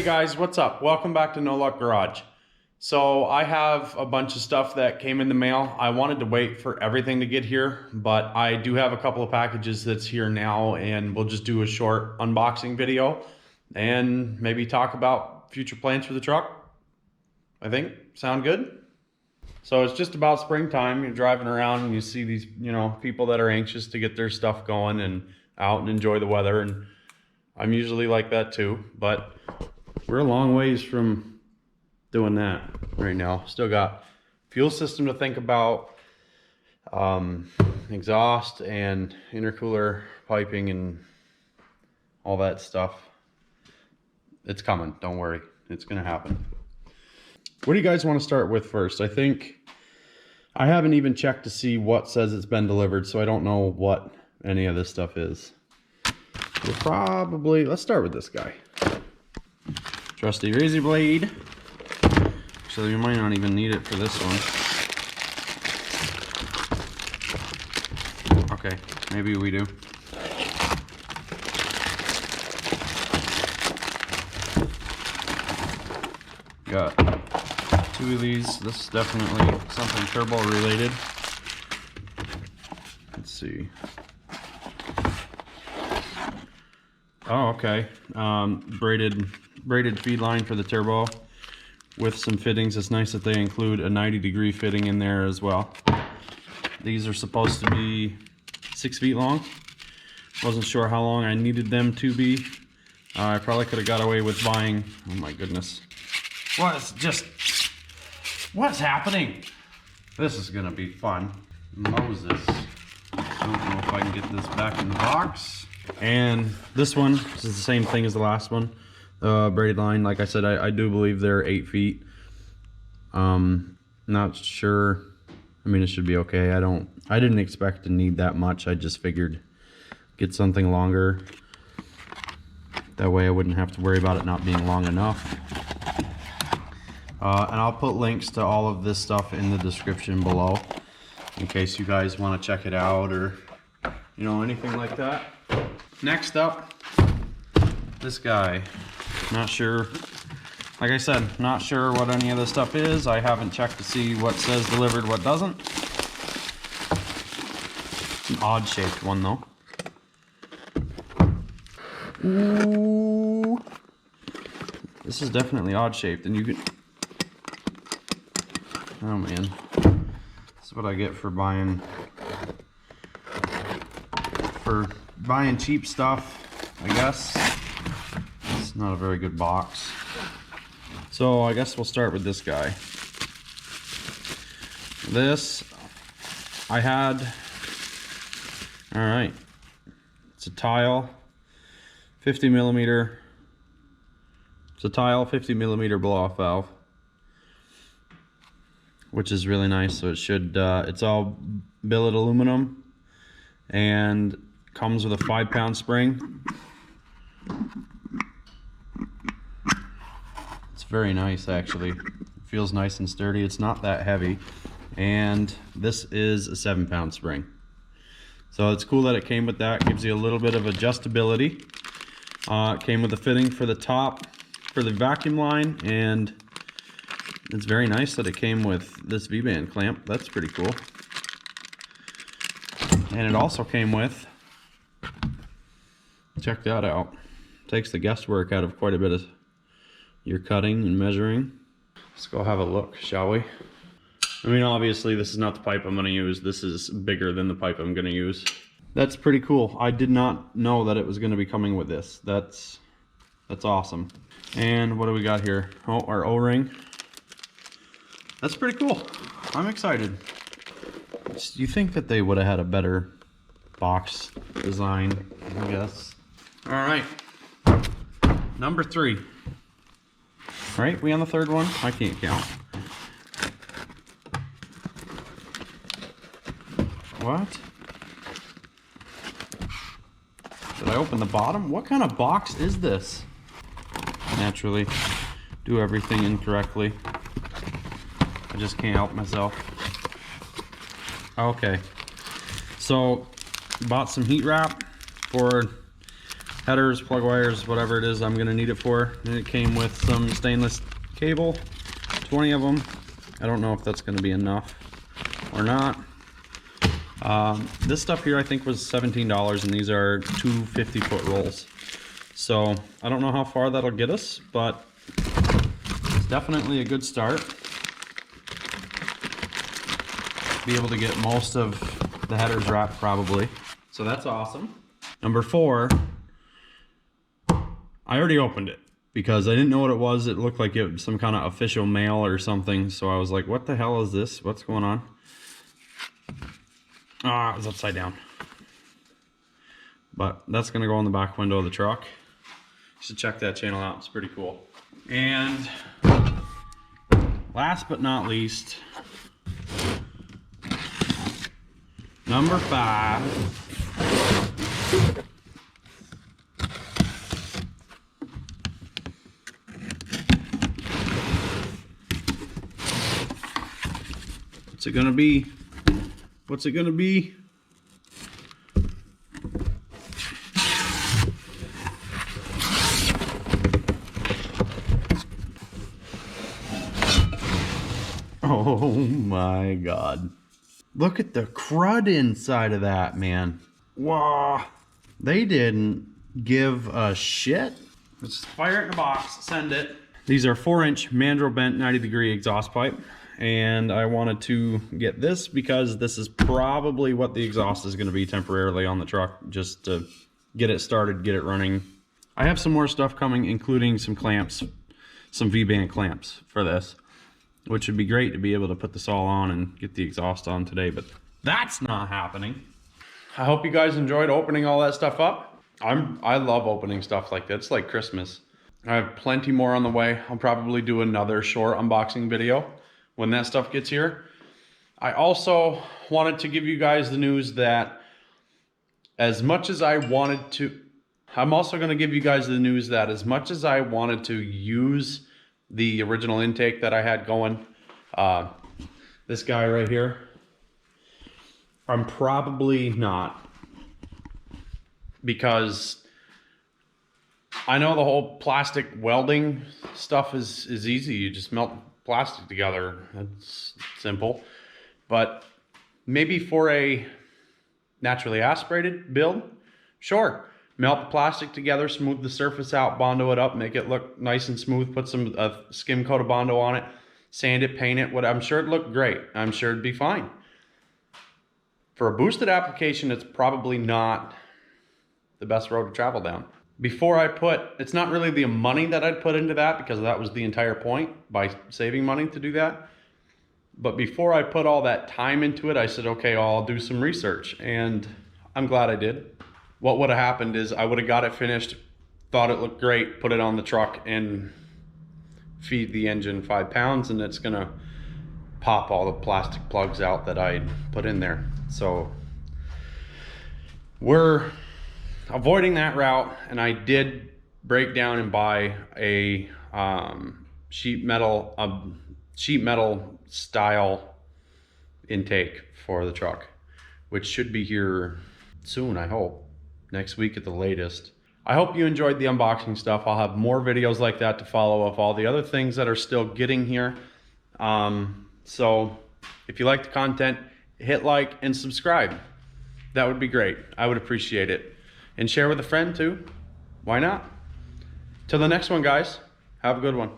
guys, what's up? Welcome back to No Luck Garage. So I have a bunch of stuff that came in the mail. I wanted to wait for everything to get here, but I do have a couple of packages that's here now, and we'll just do a short unboxing video and maybe talk about future plans for the truck. I think sound good? So it's just about springtime. You're driving around and you see these, people that are anxious to get their stuff going and out and enjoy the weather, and I'm usually like that too, but we're a long ways from doing that right now. Still got fuel system to think about, exhaust and intercooler piping and all that stuff. It's coming, don't worry, it's gonna happen. What do you guys want to start with first? I think I haven't even checked to see what says it's been delivered, so I don't know what any of this stuff is. Let's start with this guy. Trusty razor blade. So you might not even need it for this one. Okay, maybe we do. Got two of these. This is definitely something turbo related. Let's see. Oh, okay. Braided feed line for the turbo with some fittings. It's nice that they include a 90-degree fitting in there as well. These are supposed to be 6 feet long. Wasn't sure how long I needed them to be. I probably could have got away with buying, oh my goodness. What's happening? This is gonna be fun. Moses. I don't know if I can get this back in the box. And this one is the same thing as the last one. Braided line, like I said, I do believe they're 8 feet. Not sure. I mean, it should be okay. I didn't expect to need that much. I just figured get something longer. That way I wouldn't have to worry about it not being long enough. And I'll put links to all of this stuff in the description below in case you guys want to check it out or anything like that. Next up, this guy. Not sure, like I said, not sure what any of this stuff is. I haven't checked to see what says delivered, what doesn't. It's an odd shaped one though. Ooh. This is definitely odd shaped, and you could, oh man, this is what I get for buying cheap stuff, I guess. It's not a very good box. So I guess we'll start with this guy. This I had, all right, it's a tile, 50 millimeter. It's a tile 50 millimeter blow off valve, which is really nice. So it should, it's all billet aluminum and comes with a 5-pound spring. It's very nice, actually. It feels nice and sturdy. It's not that heavy. And this is a 7-pound spring. So it's cool that it came with that. Gives you a little bit of adjustability. It came with a fitting for the top for the vacuum line, and it's very nice that it came with this V-band clamp. That's pretty cool. And it also came with, check that out, takes the guesswork out of quite a bit of your cutting and measuring. Let's go have a look, shall we? I mean, obviously this is not the pipe I'm going to use. This is bigger than the pipe I'm going to use. That's pretty cool. I did not know that it was going to be coming with this. That's awesome. And what do we got here? Oh, our O-ring. That's pretty cool. I'm excited. You think that they would have had a better box design, I guess. All right, number 3. Right, we on the 3rd one? I can't count. What? Did I open the bottom? What kind of box is this? Naturally, do everything incorrectly. I just can't help myself. Okay, so bought some heat wrap for headers, plug wires, whatever it is I'm gonna need it for. And it came with some stainless cable, 20 of them. I don't know if that's gonna be enough or not. This stuff here I think was $17, and these are two 50-foot rolls. So I don't know how far that'll get us, but it's definitely a good start. Be able to get most of the headers wrapped probably. So that's awesome. Number 4, I already opened it because I didn't know what it was. It looked like it was some kind of official mail or something. So I was like, what the hell is this? What's going on? Ah, it was upside down. But that's gonna go on the back window of the truck. You should check that channel out, it's pretty cool. And last but not least, number 5. What's it gonna be? What's it gonna be? Oh my God. Look at the crud inside of that, man. Wow. They didn't give a shit. Let's fire it in a box, send it. These are 4-inch mandrel bent 90-degree exhaust pipe. And I wanted to get this because this is probably what the exhaust is going to be temporarily on the truck, just to get it started, get it running. I have some more stuff coming, including some clamps, some V-band clamps for this, which would be great to be able to put this all on and get the exhaust on today, but that's not happening. I hope you guys enjoyed opening all that stuff up. I love opening stuff like that. It's like Christmas. I have plenty more on the way. I'll probably do another short unboxing video when that stuff gets here. I also wanted to give you guys the news that as much as I wanted to, I'm also gonna give you guys the news that as much as I wanted to use the original intake that I had going, this guy right here, I'm probably not, because I know the whole plastic welding stuff is easy. You just melt plastic together. That's simple. But maybe for a naturally aspirated build, sure. Melt the plastic together, smooth the surface out, Bondo it up, make it look nice and smooth, put some skim coat of Bondo on it, sand it, paint it, I'm sure it'd look great. I'm sure it'd be fine. For a boosted application, it's probably not the best road to travel down. Before I put, it's not really the money that I'd put into that, because that was the entire point, by saving money to do that. But before I put all that time into it, I said, okay, I'll do some research, and I'm glad I did. What would have happened is I would have got it finished, thought it looked great, put it on the truck and feed the engine 5 pounds, and it's gonna pop all the plastic plugs out that I put in there. So we're avoiding that route, and I did break down and buy a sheet metal style intake for the truck, which should be here soon, I hope. Next week at the latest. I hope you enjoyed the unboxing stuff. I'll have more videos like that to follow of all the other things that are still getting here. So if you like the content, hit like and subscribe. That would be great. I would appreciate it. And share with a friend too. Why not? Till the next one, guys. Have a good one.